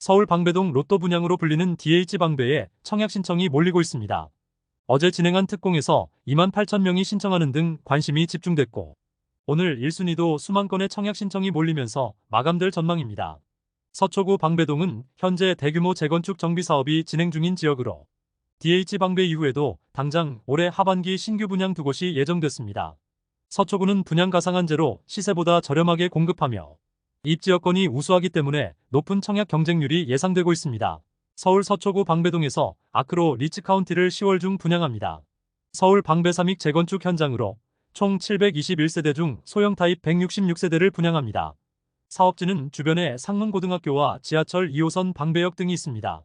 서울 방배동 로또 분양으로 불리는 DH방배에 청약 신청이 몰리고 있습니다. 어제 진행한 특공에서 2만 8천 명이 신청하는 등 관심이 집중됐고, 오늘 1순위도 수만 건의 청약 신청이 몰리면서 마감될 전망입니다. 서초구 방배동은 현재 대규모 재건축 정비 사업이 진행 중인 지역으로 DH방배 이후에도 당장 올해 하반기 신규 분양 2곳이 예정됐습니다. 서초구는 분양 가상한제로 시세보다 저렴하게 공급하며 입지여건이 우수하기 때문에 높은 청약 경쟁률이 예상되고 있습니다. 서울 서초구 방배동에서 아크로 리츠카운티를 10월 중 분양합니다. 서울 방배 삼익 재건축 현장으로 총 721세대 중 소형 타입 166세대를 분양합니다. 사업지는 주변에 상문고등학교와 지하철 2호선 방배역 등이 있습니다.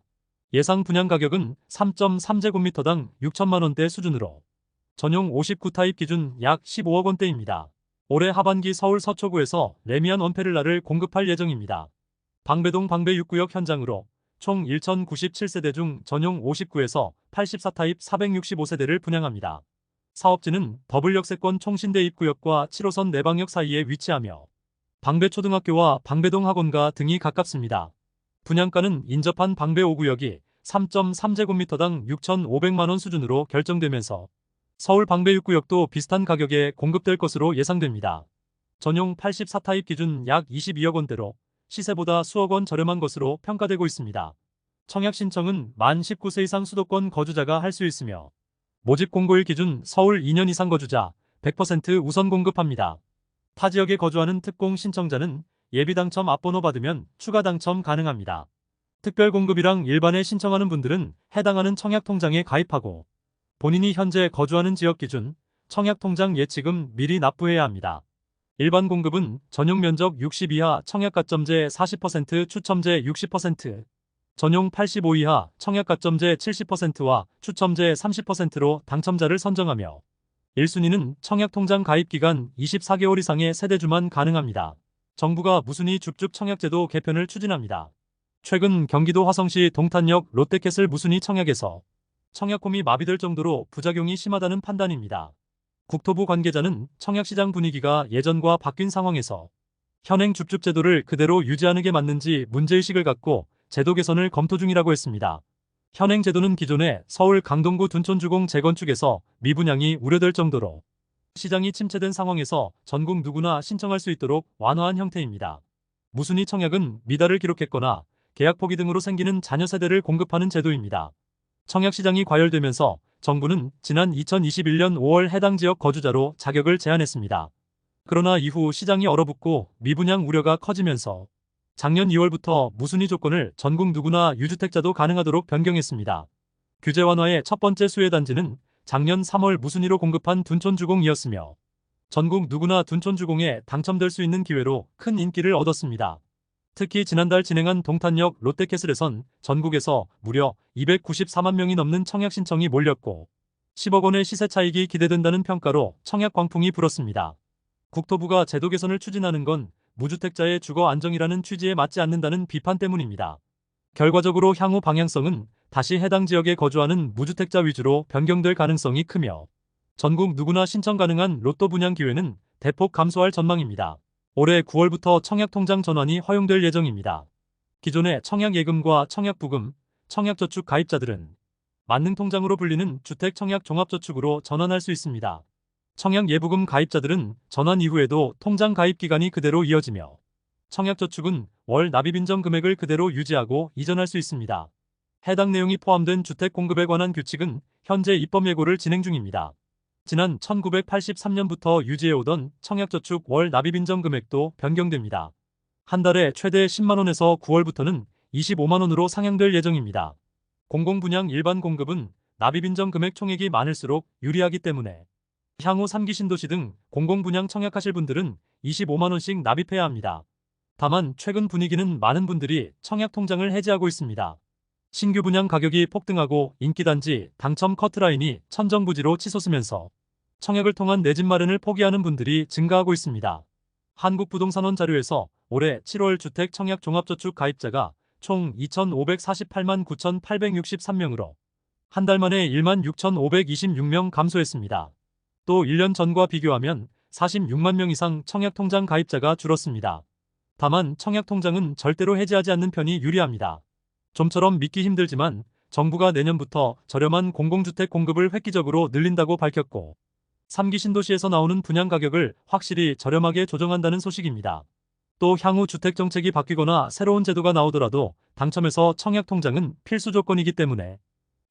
예상 분양 가격은 3.3제곱미터당 6천만 원대 수준으로 전용 59타입 기준 약 15억 원대입니다. 올해 하반기 서울 서초구에서 레미안 원페를라를 공급할 예정입니다. 방배동 방배 6구역 현장으로 총 1097세대 중 전용 59에서 84타입 465세대를 분양합니다. 사업지는 더블역세권 총신대 입구역과 7호선 내방역 사이에 위치하며 방배초등학교와 방배동 학원가 등이 가깝습니다. 분양가는 인접한 방배 5구역이 3.3제곱미터당 6,500만 원 수준으로 결정되면서 서울 방배 6구역도 비슷한 가격에 공급될 것으로 예상됩니다. 전용 84타입 기준 약 22억 원대로 시세보다 수억 원 저렴한 것으로 평가되고 있습니다. 청약 신청은 만 19세 이상 수도권 거주자가 할 수 있으며 모집 공고일 기준 서울 2년 이상 거주자 100% 우선 공급합니다. 타 지역에 거주하는 특공 신청자는 예비 당첨 앞번호 받으면 추가 당첨 가능합니다. 특별 공급이랑 일반에 신청하는 분들은 해당하는 청약 통장에 가입하고 본인이 현재 거주하는 지역 기준 청약 통장 예치금 미리 납부해야 합니다. 일반 공급은 전용 면적 60 이하 청약 가점제 40% 추첨제 60%, 전용 85 이하 청약 가점제 70%와 추첨제 30%로 당첨자를 선정하며 1순위는 청약 통장 가입 기간 24개월 이상의 세대주만 가능합니다. 정부가 무순위 줍줍 청약제도 개편을 추진합니다. 최근 경기도 화성시 동탄역 롯데캐슬 무순위 청약에서 청약홈이 마비될 정도로 부작용이 심하다는 판단입니다. 국토부 관계자는 청약시장 분위기가 예전과 바뀐 상황에서 현행 줍줍 제도를 그대로 유지하는 게 맞는지 문제의식을 갖고 제도 개선을 검토 중이라고 했습니다. 현행 제도는 기존의 서울 강동구 둔촌주공 재건축에서 미분양이 우려될 정도로 시장이 침체된 상황에서 전국 누구나 신청할 수 있도록 완화한 형태입니다. 무순위 청약은 미달을 기록했거나 계약 포기 등으로 생기는 자녀 세대를 공급하는 제도입니다. 청약시장이 과열되면서 정부는 지난 2021년 5월 해당 지역 거주자로 자격을 제한했습니다. 그러나 이후 시장이 얼어붙고 미분양 우려가 커지면서 작년 2월부터 무순위 조건을 전국 누구나 유주택자도 가능하도록 변경했습니다. 규제 완화의 첫 번째 수혜단지는 작년 3월 무순위로 공급한 둔촌주공이었으며 전국 누구나 둔촌주공에 당첨될 수 있는 기회로 큰 인기를 얻었습니다. 특히 지난달 진행한 동탄역 롯데캐슬에선 전국에서 무려 294만 명이 넘는 청약 신청이 몰렸고 10억 원의 시세 차익이 기대된다는 평가로 청약 광풍이 불었습니다. 국토부가 제도 개선을 추진하는 건 무주택자의 주거 안정이라는 취지에 맞지 않는다는 비판 때문입니다. 결과적으로 향후 방향성은 다시 해당 지역에 거주하는 무주택자 위주로 변경될 가능성이 크며 전국 누구나 신청 가능한 로또 분양 기회는 대폭 감소할 전망입니다. 올해 9월부터 청약통장 전환이 허용될 예정입니다. 기존의 청약예금과 청약부금, 청약저축 가입자들은 만능통장으로 불리는 주택청약종합저축으로 전환할 수 있습니다. 청약예부금 가입자들은 전환 이후에도 통장 가입 기간이 그대로 이어지며 청약저축은 월 납입인정 금액을 그대로 유지하고 이전할 수 있습니다. 해당 내용이 포함된 주택 공급에 관한 규칙은 현재 입법 예고를 진행 중입니다. 지난 1983년부터 유지해오던 청약저축 월 납입인정 금액도 변경됩니다. 한 달에 최대 10만원에서 9월부터는 25만원으로 상향될 예정입니다. 공공분양 일반 공급은 납입인정 금액 총액이 많을수록 유리하기 때문에 향후 3기 신도시 등 공공분양 청약하실 분들은 25만원씩 납입해야 합니다. 다만 최근 분위기는 많은 분들이 청약통장을 해지하고 있습니다. 신규 분양 가격이 폭등하고 인기단지 당첨 커트라인이 천정부지로 치솟으면서 청약을 통한 내 집 마련을 포기하는 분들이 증가하고 있습니다. 한국부동산원 자료에서 올해 7월 주택 청약 종합저축 가입자가 총 2,548만 9,863명으로 한 달 만에 1만 6,526명 감소했습니다. 또 1년 전과 비교하면 46만 명 이상 청약통장 가입자가 줄었습니다. 다만 청약통장은 절대로 해지하지 않는 편이 유리합니다. 좀처럼 믿기 힘들지만 정부가 내년부터 저렴한 공공주택 공급을 획기적으로 늘린다고 밝혔고 3기 신도시에서 나오는 분양 가격을 확실히 저렴하게 조정한다는 소식입니다. 또 향후 주택정책이 바뀌거나 새로운 제도가 나오더라도 당첨해서 청약통장은 필수 조건이기 때문에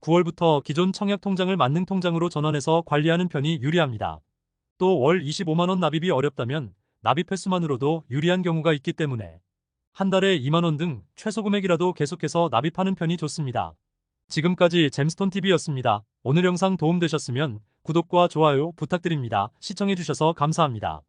9월부터 기존 청약통장을 만능통장으로 전환해서 관리하는 편이 유리합니다. 또 월 25만원 납입이 어렵다면 납입 횟수만으로도 유리한 경우가 있기 때문에 한 달에 2만원 등 최소 금액이라도 계속해서 납입하는 편이 좋습니다. 지금까지 잼스톤TV였습니다. 오늘 영상 도움되셨으면 구독과 좋아요 부탁드립니다. 시청해주셔서 감사합니다.